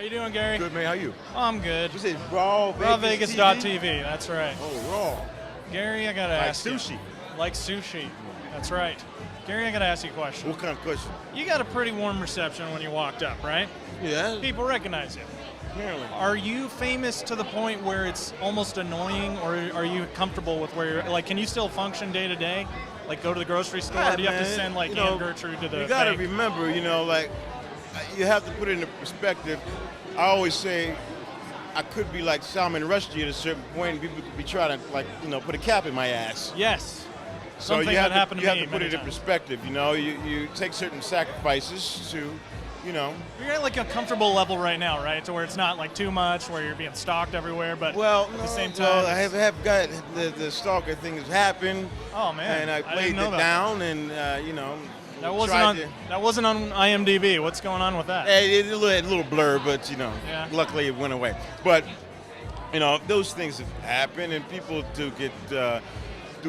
you doing, Gary? Good, man. How you? Oh, I'm good. What's it? Raw Vegas RawVegas.tv. That's right. Oh, raw. Gary, I gotta Like ask sushi. you. Like sushi. That's right. Gary, I gotta ask you a question. What kind of question? You got a pretty warm reception when you walked up, right? Yeah. People recognize you. Apparently. Are you famous to the point where it's almost annoying, or are you comfortable with where you're, like, can you still function day to day? Like, go to the grocery store, Yeah, or do you have to man. send, like, Aunt Gertrude to the You got to bank? remember, like, you have to put it into perspective. I always say I could be like Salman Rushdie at a certain point, and people could be trying to, like, put a cap in my ass. Yes. So Something you have that happened to, to you me have to put many it in times. perspective. You take certain sacrifices to, You're at, like, a comfortable level right now, right? To where it's not, like, too much, where you're being stalked everywhere, but at the same time... I have got the stalker thing has happened. Oh, man. And I didn't played know it that. down, and, That wasn't on IMDb. What's going on with that? It's a little blur, but, Yeah. luckily it went away. But, those things have happened, and people do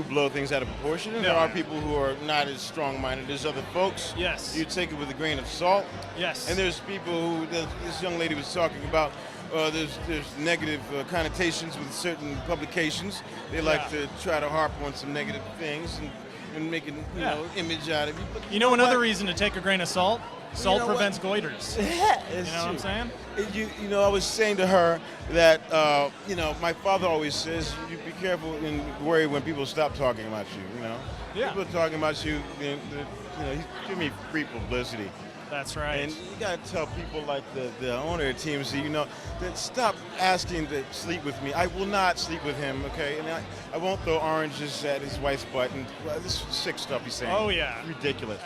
blow things out of proportion. And there are people who are not as strong-minded as other folks. Yes. You take it with a grain of salt. Yes. And there's people who, this young lady was talking about, there's negative connotations with certain publications. They like to try to harp on some negative things and make an image out of you. But another reason to take a grain of salt? Salt know prevents goiters. Yeah, You know what I'm saying? I was saying to her that, my father always says, you be careful and worry when people stop talking about you, Yeah. People are talking about you, give me free publicity. That's right. And you got to tell people like the owner of TMZ, that stop asking to sleep with me. I will not sleep with him, okay? And I won't throw oranges at his wife's butt. And this is sick stuff he's saying. Oh, yeah. Ridiculous.